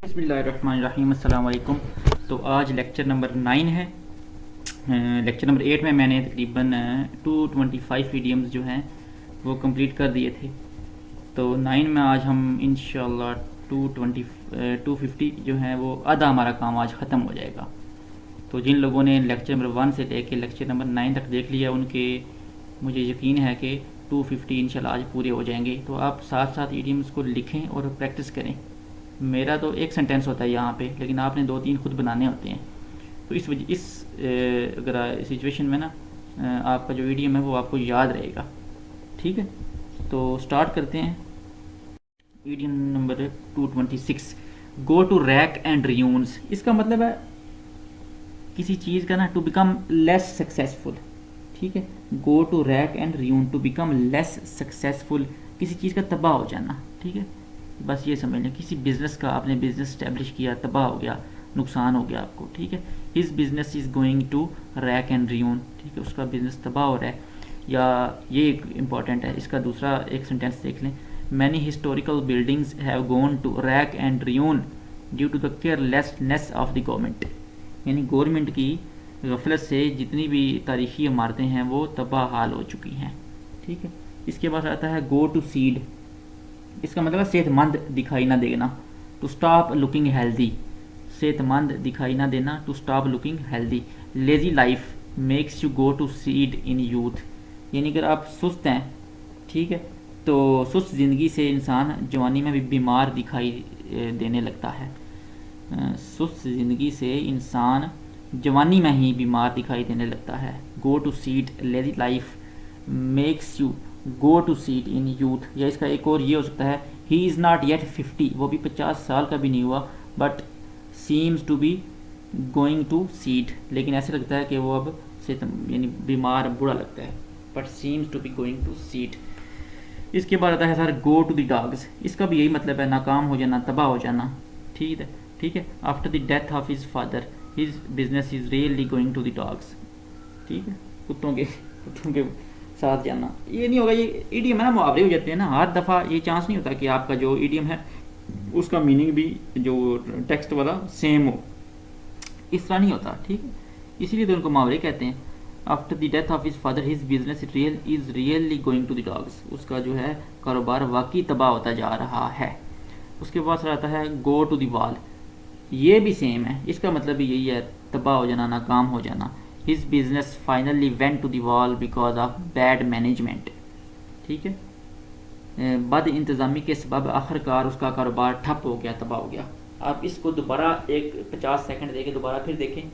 बिस्मिल्लाहिर्रहमानिर्रहीम अस्सलाम वालेकुम। तो आज लेक्चर नंबर 9 है। लेक्चर नंबर 8 में मैंने तकरीबन 225 ईडियम्स जो हैं वो कंप्लीट कर दिए थे। तो 9 में आज हम इंशाल्लाह 250 जो हैं वो आधा हमारा काम आज ख़त्म हो जाएगा। तो जिन लोगों ने लेक्चर नंबर 1 से लेके लेक्चर नंबर 9 तक देख लिया उनके मुझे यकीन है कि 250 इंशाल्लाह आज पूरे हो जाएंगे। तो आप साथ साथ ईडियम्स को लिखें और प्रैक्टिस करें। मेरा तो एक सेंटेंस होता है यहाँ पे, लेकिन आपने 2-3 खुद बनाने होते हैं। तो इस वजह अगर सिचुएशन में ना आपका जो ईडियम है वो आपको याद रहेगा। ठीक है, तो स्टार्ट करते हैं। Idiom number 226, go to rack and ruins. इसका मतलब है किसी चीज़ का ना टू बिकम लेस सक्सेसफुल। ठीक है, go to rack and ruin, to become less successful, किसी चीज़ का तबाह हो जाना। ठीक है, बस ये समझ लें किसी बिज़नेस का आपने बिज़नेस स्टैब्लिश किया, तबाह हो गया, नुकसान हो गया आपको। ठीक है, his business is going to rack and ruin. ठीक है, उसका बिज़नेस तबाह हो रहा है। या ये एक इम्पॉर्टेंट है, इसका दूसरा एक सेंटेंस देख लें। Many historical buildings have gone to rack and ruin due to the carelessness of the government. यानी गवर्नमेंट की गफलत से जितनी भी तारीखी इमारतें हैं वो तबाह हाल हो चुकी हैं। ठीक है, इसके बाद आता है गो टू सीड। इसका मतलब है सेहतमंद दिखाई ना देना, टू स्टॉप लुकिंग हेल्दी। सेहतमंद दिखाई ना देना, to stop looking healthy. Lazy life makes you go to seed in youth. यानी अगर आप सुस्त हैं, ठीक है, तो सुस्त ज़िंदगी से इंसान जवानी में भी बीमार दिखाई देने लगता है। सुस्त ज़िंदगी से इंसान जवानी में ही बीमार दिखाई देने लगता है। Go to seed, lazy life makes you go to seed in youth. या इसका एक और ये हो सकता है, ही इज़ नॉट येट 50, वो भी 50 साल का भी नहीं हुआ, but seems to be going to seed, लेकिन ऐसे लगता है कि वो अब से यानी बीमार बुरा लगता है, but seems to be going to seed. इसके बाद आता है sir go to the dogs. इसका भी यही मतलब है, नाकाम हो जाना, तबाह हो जाना। ठीक है, ठीक है, after the death of his father his business is really going to the dogs. ठीक है, कुत्तों के साथ जाना। ये नहीं होगा, ये ईडियम है ना, मुहावरे हो जाते हैं ना। हर दफ़ा ये चांस नहीं होता कि आपका जो ईडियम है उसका मीनिंग भी जो टेक्स्ट वाला सेम हो, इस तरह नहीं होता। ठीक है, इसीलिए तो उनको मुहावरे कहते हैं। After the death of his father his business is really going to the dogs. उसका जो है कारोबार वाकई तबाह होता जा रहा है। उसके बाद सर आता है गो टू द वॉल। ये भी सेम है, इसका मतलब भी यही है, तबाह हो जाना, नाकाम हो जाना। His business finally went to the wall because of bad management। ठीक है, बद इंतज़ामी के सबब आखिरकार उसका कारोबार ठप हो गया, तबाह हो गया। आप इसको दोबारा एक 50 सेकंड देके दोबारा फिर देखें,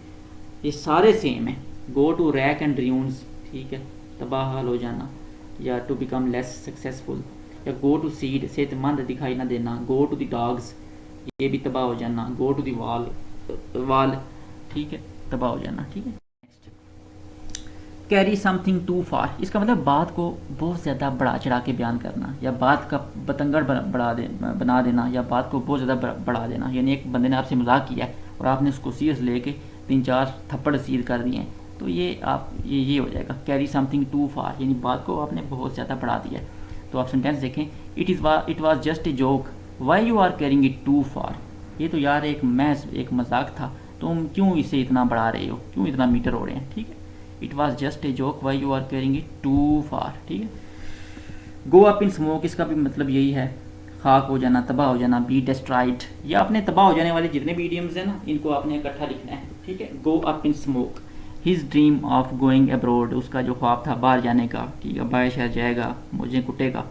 ये सारे सेम हैं। गो टू रैक एंड रियून्स, ठीक है, तबाह हाल हो जाना, या टू बिकम लेस सक्सेसफुल, या गो टू सीड, सेहतमंद दिखाई ना देना। गो टू द डॉग्स, ये भी तबाह हो जाना। गो टू द वॉल, ठीक है, तबाह हो जाना। ठीक है, कैरी समथिंग टू फार। इसका मतलब बात को बहुत ज़्यादा बढ़ा चढ़ा के बयान करना, या बात का बतंगड़ बना देना, या बात को बहुत ज़्यादा बढ़ा देना। यानी एक बंदे ने आपसे मजाक किया है और आपने उसको सीरियस लेके 3-4 थप्पड़ सीध कर दिए हैं, तो ये हो जाएगा कैरी समथिंग टू फार, यानी बात को आपने बहुत ज़्यादा बढ़ा दिया है। तो आप सेंटेंस देखें, it was just a joke why you are carrying it too far. ये तो यार एक मजाक था, तुम क्यों इसे इतना बढ़ा रहे हो, क्यों इतना मीटर हो रहे हैं। ठीक है, it was just a joke why you are carrying it too far. ठीक है, गो अप इन स्मोक। इसका भी मतलब यही है, खाक हो जाना, तबाह हो जाना, बी डिस्ट्रॉयड। या आपने तबाह हो जाने वाले जितने भी इडियम्स हैं ना, इनको आपने इकट्ठा लिखना है। ठीक है, go up in smoke. His dream of going abroad, उसका जो ख्वाब था बाहर जाने का, ठीक है, बाहर शहर जाएगा, मुझे कुटेगा।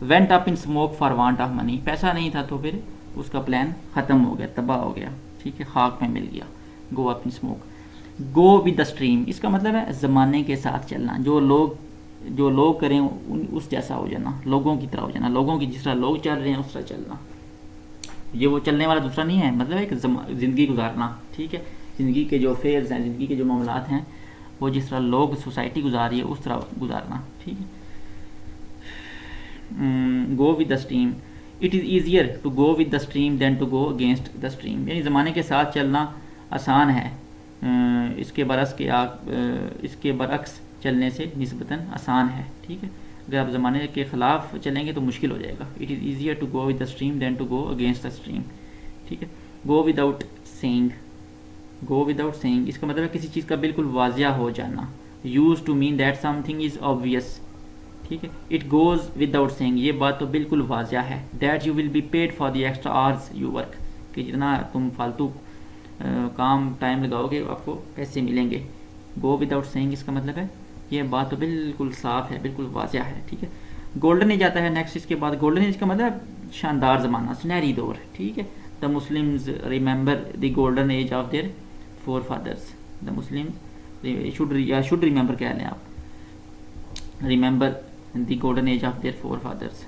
Went up in smoke for want of money, पैसा नहीं था तो फिर उसका प्लान ख़त्म हो गया, तबाह हो गया। ठीक है, खाक में मिल गया। Go up in smoke. Go with the stream, इसका मतलब है ज़माने के साथ चलना। जो लोग करें उस जैसा हो जाना, लोगों की तरह हो जाना, लोगों की जिस तरह लोग चल रहे हैं उस तरह चलना। ये वो चलने वाला दूसरा नहीं है, मतलब एक ज़िंदगी गुजारना। ठीक है, ज़िंदगी के जो फेयर्स हैं, ज़िंदगी के जो मामलात हैं, वो जिस तरह लोग सोसाइटी गुजार रही है उस तरह गुजारना। ठीक है, go with the stream. It is easier to go with the stream than to go against the stream. यानी ज़माने के साथ चलना आसान है, इसके बरक्स चलने से निस्बतन आसान है। ठीक है, अगर आप ज़माने के ख़िलाफ़ चलेंगे तो मुश्किल हो जाएगा। It is easier to go with the stream than to go against the stream. ठीक है, go without saying, go without saying इसका मतलब है किसी चीज़ का बिल्कुल वाजिया हो जाना। Use to mean that something is obvious, ठीक है। इट गोज़ विदाउट सेइंग ये बात तो बिल्कुल वाजिया है। That you will be paid for the extra hours you work, कि जितना तुम फालतू काम टाइम लगाओगे आपको पैसे मिलेंगे। गो विदाउट सेइंग इसका मतलब है ये बात तो बिल्कुल साफ है, बिल्कुल वाजिया है, ठीक है। गोल्डन एज आता है नेक्स्ट, इसके बाद गोल्डन एज का मतलब शानदार ज़माना, सुनहरी दौर, ठीक है। The Muslims remember the golden age of their forefathers, the Muslim should remember कह लें आप, remember the golden age of their forefathers.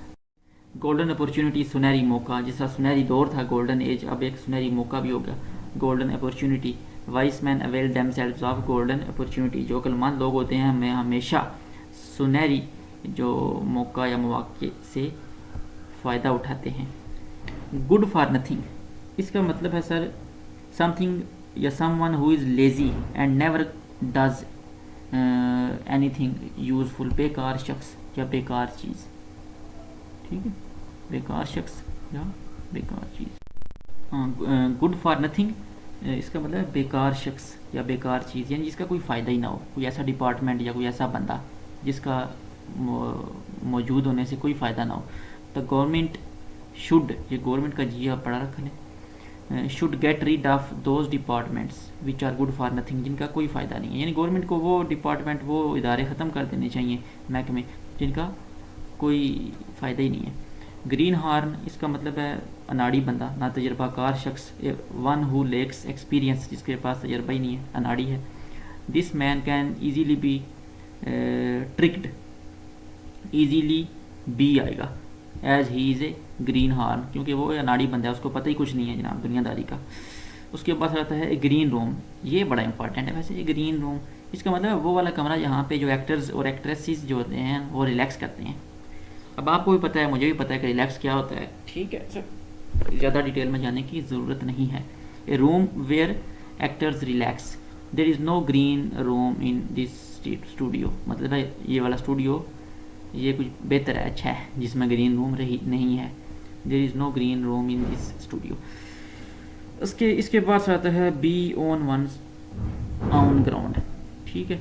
Golden opportunity सुनहरी मौका, जैसा सुनहरी दौर था गोल्डन एज, अब एक सुनहरी मौका भी हो गया golden opportunity. Vice man avail themselves of golden opportunity, जो अक्लमंद लोग होते हैं हमें हमेशा सुनहरी जो मौका या मौके से फ़ायदा उठाते हैं। गुड फॉर नथिंग इसका मतलब है सर समथिंग या someone who is lazy and never does anything useful, बेकार शख्स या बेकार चीज़, ठीक है, बेकार शख्स या बेकार चीज़। हाँ, गुड फॉर नथिंग इसका मतलब है बेकार शख्स या बेकार चीज़, यानी जिसका कोई फ़ायदा ही ना हो, कोई ऐसा डिपार्टमेंट या कोई ऐसा बंदा जिसका मौजूद होने से कोई फ़ायदा ना हो। द गवर्नमेंट शुड, ये गवर्नमेंट का जी आप पढ़ा रखा है, should get rid of those departments which are good for nothing, जिनका कोई फ़ायदा नहीं है, यानी गवर्नमेंट को वो डिपार्टमेंट वो इदारे ख़त्म कर देने चाहिए, महकमे जिनका कोई फ़ायदा ही नहीं है। ग्रीन हार्न इसका मतलब है अनाड़ी बंदा, ना तजर्बाकार शख्स, वन हु लेक्स एक्सपीरियंस, जिसके पास तजर्बा ही नहीं है, अनाड़ी है। This man can easily be tricked, easily be आएगा, as he is a greenhorn, क्योंकि वो अनाड़ी बंदा है, उसको पता ही कुछ नहीं है जनाब दुनियादारी का। उसके पास रहता है ग्रीन रूम, ये बड़ा इंपॉर्टेंट है वैसे, ये ग्रीन रूम इसका मतलब है वो वाला कमरा जहाँ पे जो एक्टर्स और एक्ट्रेसेस जो होते हैं वो रिलैक्स करते हैं। अब आपको भी पता है, मुझे भी पता है कि रिलैक्स क्या होता है, ठीक है सर, ज़्यादा डिटेल में जाने की ज़रूरत नहीं है। A room where actors relax, there is no green room in this studio, मतलब है ये वाला स्टूडियो ये कुछ बेहतर है, अच्छा है, जिसमें ग्रीन रूम रही नहीं है। There is no green room in this studio. इसके पास आता है be on one's own ground, ठीक है।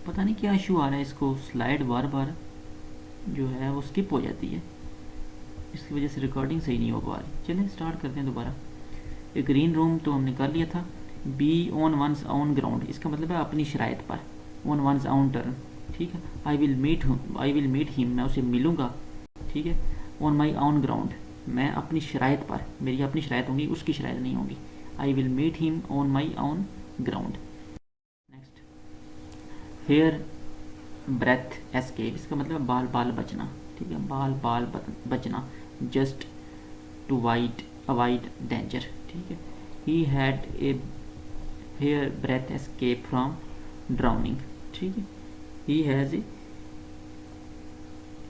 पता नहीं क्या इशू आ रहा है, इसको स्लाइड बार बार जो है वो स्किप हो जाती है, इसकी वजह से रिकॉर्डिंग सही नहीं हो पा रही। चलें स्टार्ट करते हैं दोबारा। एक ग्रीन रूम तो हमने कर लिया था। Be on one's own ground इसका मतलब है अपनी शराइत पर, ऑन वंस ऑन टर्न, ठीक है। आई विल मीट हिम मैं उसे मिलूँगा, ठीक है। ऑन माई ऑन ग्राउंड मैं अपनी शराइत पर, मेरी अपनी शराइत होंगी, उसकी शराइत नहीं होगी। I will meet him on my own ground. Next, hair breadth escape इसका मतलब बाल बाल बचना, ठीक है, बाल बाल बचना, जस्ट टू अवॉइड डेंजर, ठीक है। He had a hair breadth escape from drowning, ठीक है। He has a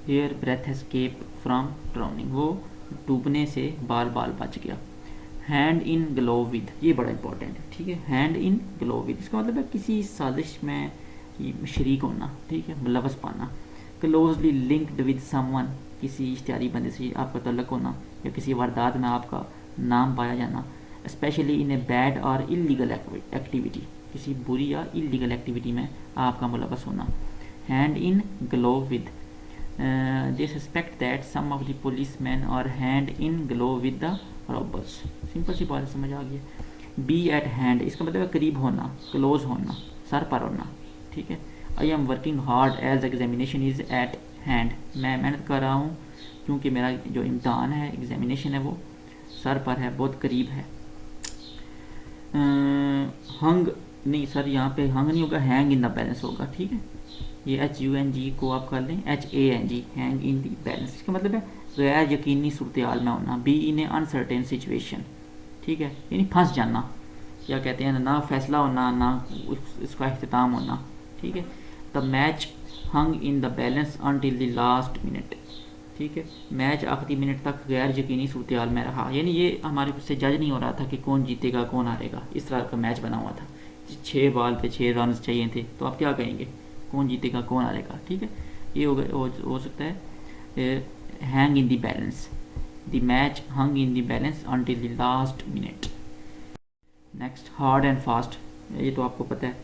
hair breadth escape from drowning, वो डूबने से बाल बाल बच गया। हैंड इन ग्लोव विद, ये बड़ा इंपॉर्टेंट है, ठीक है। हैंड इन ग्लोव विद इसका मतलब है किसी साजिश में शरीक होना, ठीक है, मुलव्वस पाना। क्लोजली लिंक्ड विद समवन, किसी इश्तिहारी बंदे से आपका तल्लुक़ होना या किसी वारदात में आपका नाम पाया जाना। Specially in a bad or illegal activity, किसी बुरी या इलीगल एक्टिविटी में आपका मुलव्वस होना। Hand in glove with, they suspect that some of the policeman or hand in glove with the robbers, simple सी बात समझ आ गई। बी एट हैंड इसका मतलब है करीब होना, क्लोज होना, सर पर होना, ठीक है। I am working hard as examination is at hand, मैं मेहनत कर रहा हूँ क्योंकि मेरा जो इम्तहान है, एग्जामिनेशन है, वो सर पर है, बहुत करीब है। हंग नहीं सर, यहाँ पे हंग नहीं होगा, हैंग इन द बैलेंस होगा, ठीक है। ये HUNG को आप कर लें HANG, hang in the balance इसका मतलब है गैर यकीनी सूरत हाल में होना। Be in A uncertain situation, ठीक है, यानी फंस जाना, क्या कहते हैं ना फैसला होना, ना इसका अख्तिताम होना, ठीक है। The match hung in the balance until the last minute, ठीक है। मैच आखिरी मिनट तक गैर यकीनी सूरत हाल में रहा, यानी ये हमारे से जज नहीं हो रहा था कि कौन जीतेगा कौन हारेगा, इस तरह का मैच बना हुआ था। 6 बॉल पे 6 रन चाहिए थे, तो आप क्या कहेंगे, कौन जीतेगा कौन हारेगा, ठीक है। ये हो सकता है hang in the balance, the match hung in the balance until the last minute. Next hard and fast, ये तो आपको पता है,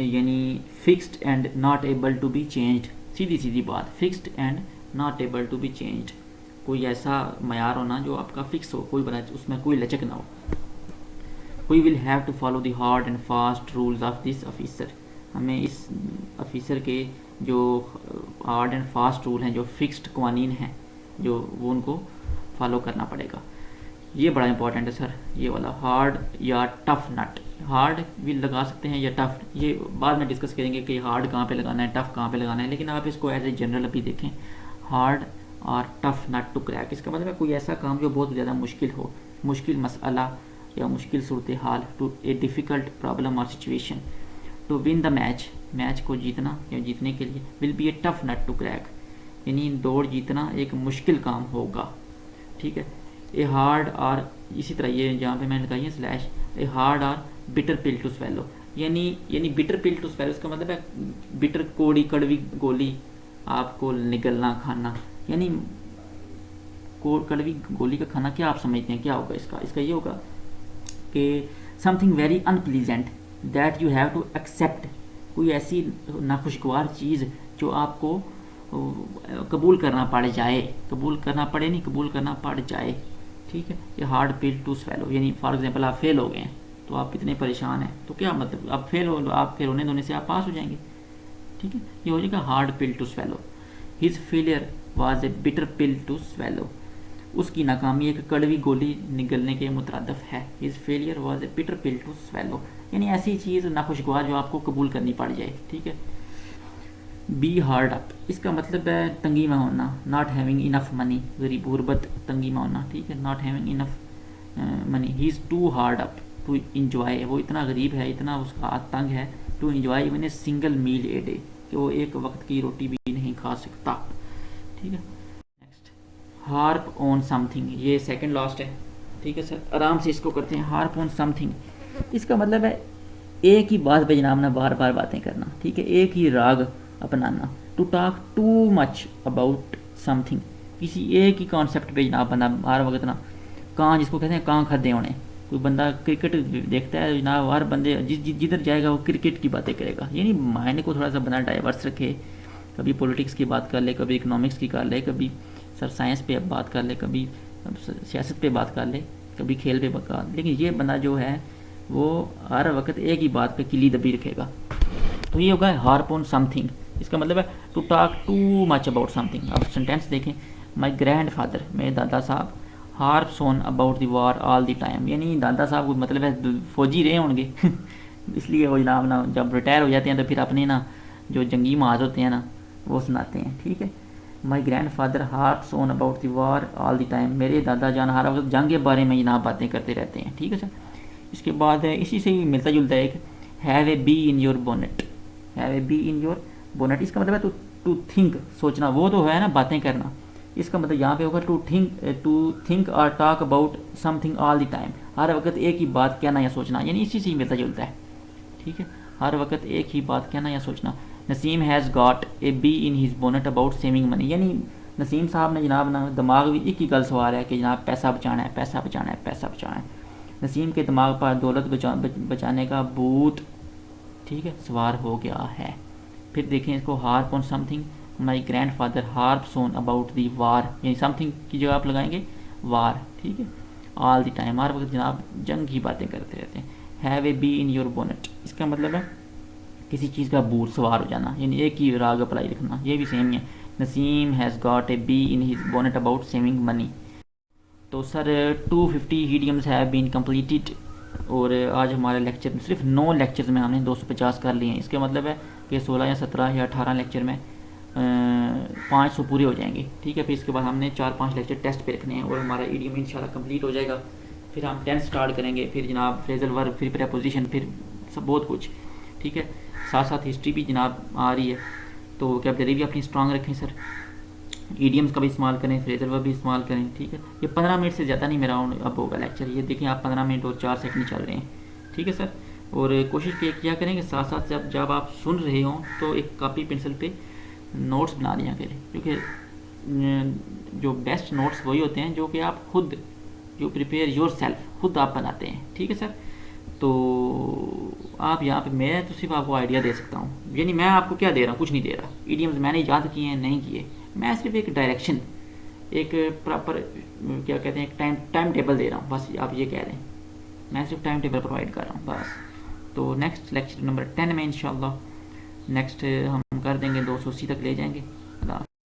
यानी fixed and not able to be changed. सीधी सीधी बात, fixed and not able to be changed, कोई ऐसा मयार होना जो आपका फिक्स हो, कोई बड़ा उसमें कोई लचक ना हो। We will have to follow the hard and fast rules of this officer, हमें इस ऑफिसर के जो हार्ड एंड फास्ट रूल हैं, जो फिक्स्ड कवानीन हैं, जो वो उनको फॉलो करना पड़ेगा। ये बड़ा इंपॉर्टेंट है सर, ये वाला हार्ड या टफ नट। हार्ड भी लगा सकते हैं या टफ, ये बाद में डिस्कस करेंगे कि हार्ड कहाँ पे लगाना है, टफ कहाँ पे लगाना है, लेकिन आप इसको एज ए जनरल अभी देखें, हार्ड और टफ नट टू क्रैक। इसका मतलब है कोई ऐसा काम जो बहुत ज़्यादा मुश्किल हो, मुश्किल मसला या मुश्किल सूरत हाल, टू ए डिफ़िकल्ट प्रॉब्लम और situation, to win the match, match को जीतना या जीतने के लिए, will be a tough nut to crack, यानी दौड़ जीतना एक मुश्किल काम होगा, ठीक है। ए हार्ड और इसी तरह ये जहाँ पे मैंने लगाई है स्लैश, ए हार्ड और बिटर पिल टू स्वेलो, यानी बिटर पिल टू स्वेलो, इसका मतलब है बिटर कोड़ी कड़वी गोली आपको निगलना खाना, यानी कड़वी गोली का खाना। क्या आप समझते हैं क्या होगा इसका ये होगा कि something very unpleasant that you have to accept, कोई ऐसी नाखुशगवार चीज़ जो आपको कबूल करना पड़ जाए, कबूल करना पड़े नहीं, कबूल करना पड़ जाए, ठीक है। ये हार्ड पिल टू स्वेलो, यानी फॉर एग्जांपल आप फेल हो गए हैं तो आप इतने परेशान हैं, तो क्या मतलब आप फेल हो, आप फेल होने धोने से आप पास हो जाएंगे, ठीक है। ये हो जाएगा hard pill to swallow. His failure was a bitter pill to swallow, उसकी नाकामी एक कड़वी गोली निगलने के मुतरादफ है। His failure was a bitter pill to swallow, यानी ऐसी चीज़ नाखुशगवार जो आपको कबूल करनी पड़ जाए, ठीक है। बी हार्ड अप, इसका मतलब है तंगी में होना, नॉट हैविंग इनफ मनी, गरीब गुरबत तंगी में होना, ठीक है, not having enough money. He is too hard up to enjoy, वो इतना गरीब है, इतना उसका तंग है, to enjoy even a single meal a day, कि वो एक वक्त की रोटी भी नहीं खा सकता, ठीक है। नेक्स्ट हार्प ऑन समथिंग, ये सेकंड लास्ट है, ठीक है सर, आराम से इसको करते हैं। हार्प ऑन समथिंग, इसका मतलब है एक ही बात पे जनाब ना बार बार बातें करना, ठीक है, एक ही राग अपनाना। To talk too much about something, किसी एक ही कॉन्सेप्ट पे जनाब बंदा हर वक्त ना कहाँ, जिसको कहते हैं कहाँ खदे होने। कोई बंदा क्रिकेट देखता है जनाब, हर बंदे जिधर जाएगा वो क्रिकेट की बातें करेगा, यानी माइंड को थोड़ा सा बंदा डाइवर्स रखे, कभी पॉलिटिक्स की बात कर ले, कभी इकोनॉमिक्स की कर ले, कभी सर साइंस पे बात कर ले, कभी सियासत पे बात कर ले, कभी खेल पे बात कर ले, लेकिन ये बंदा जो है वो हर वक्त एक ही बात पे किली दबी रखेगा। तो ये होगा हार्प ऑन समथिंग, इसका मतलब है to talk too much about something. अब सेंटेंस देखें, माई ग्रैंड फादर, मेरे दादा साहब, harps on about the war all the time, यानी दादा साहब को मतलब है फौजी रहे होंगे इसलिए वो जनाब ना जब रिटायर हो जाते हैं तो फिर अपने ना जो जंगी माज होते हैं ना वो सुनाते हैं, ठीक है। माई grandfather harps on about the war all the time, मेरे दादा जान हर वक्त जंग के बारे में जनाब बातें करते रहते हैं, ठीक है सर। इसके बाद इसी से ही मिलता जुलता है एक, have a bee in your bonnet, have a bee in your bonnet, इसका मतलब है टू थिंक, सोचना, वो तो है ना बातें करना, इसका मतलब यहाँ पे होगा to think or talk about something all the time, हर वक्त एक ही बात कहना या सोचना, यानी इसी से ही मिलता जुलता है, ठीक है, हर वक्त एक ही बात कहना या सोचना। Naseem has got a bee in his bonnet about saving money, यानी नसीम साहब ने जनाब ना दिमाग भी एक ही गल सवार है कि जनाब पैसा बचाना है, पैसा बचाना है, पैसा बचाना है। नसीम के दिमाग पर दौलत बचाने का भूत, ठीक है, सवार हो गया है। फिर देखें इसको, harp on something, my grandfather harps on about the war, यानी समथिंग की जगह आप लगाएंगे वार, ठीक है, ऑल द टाइम, हर वक्त जनाब जंग की बातें करते रहते हैं। Have a bee in your bonnet, इसका मतलब है किसी चीज़ का भूत सवार हो जाना, यानी एक ही राग अप्लाई रखना, ये भी सेम ही है। Naseem has got a bee in his bonnet about saving money. तो sir 250 idioms have been completed, और आज हमारे लेक्चर में सिर्फ 9 लेक्चर्स में हमने 250 कर लिए हैं। इसका मतलब है कि 16 या 17 या 18 लेक्चर में 500 पूरे हो जाएंगे, ठीक है। फिर इसके बाद हमने 4-5 लेक्चर टेस्ट पे रखने हैं और हमारा ईडियम इंशाल्लाह कंप्लीट हो जाएगा। फिर हम टेंस स्टार्ट करेंगे, फिर जनाब फ्रेजल वर्ब, फिर प्रेपोजिशन, फिर सब बहुत कुछ, ठीक है। साथ साथ हिस्ट्री भी जनाब आ रही है, तो वोकैबुलरी भी अपनी स्ट्रांग रखें सर। ईडियम्स का भी इस्तेमाल करें, फ्रेजर वर्ब भी इस्तेमाल करें। ठीक है, ये 15 मिनट से ज़्यादा नहीं मेरा अब होगा लेक्चर। ये देखिए आप 15 मिनट और 4 सेकंड चल रहे हैं। ठीक है सर, और कोशिश किया करें कि साथ साथ जब आप सुन रहे हों तो एक कॉपी पेंसिल पे नोट्स बना लिया करें, क्योंकि जो बेस्ट नोट्स वही होते हैं जो कि आप खुद, जो प्रिपेयर योर सेल्फ, खुद आप बनाते हैं। ठीक है सर, तो आप यहाँ पे, मैं तो सिर्फ आपको आइडिया दे सकता हूँ, यानी मैं आपको क्या दे रहा हूँ, कुछ नहीं दे रहा। ईडियम्स मैंने याद किए हैं नहीं किए, मैं सिर्फ एक डायरेक्शन, एक प्रॉपर क्या कहते हैं, एक टाइम टेबल दे रहा हूँ, बस आप ये कह दें। मैं सिर्फ टाइम टेबल प्रोवाइड कर रहा हूँ बस। तो नेक्स्ट लेक्चर नंबर 10 में इंशाल्लाह नेक्स्ट हम कर देंगे, 280 तक ले जाएंगे। अल्लाह हाफ़िज़।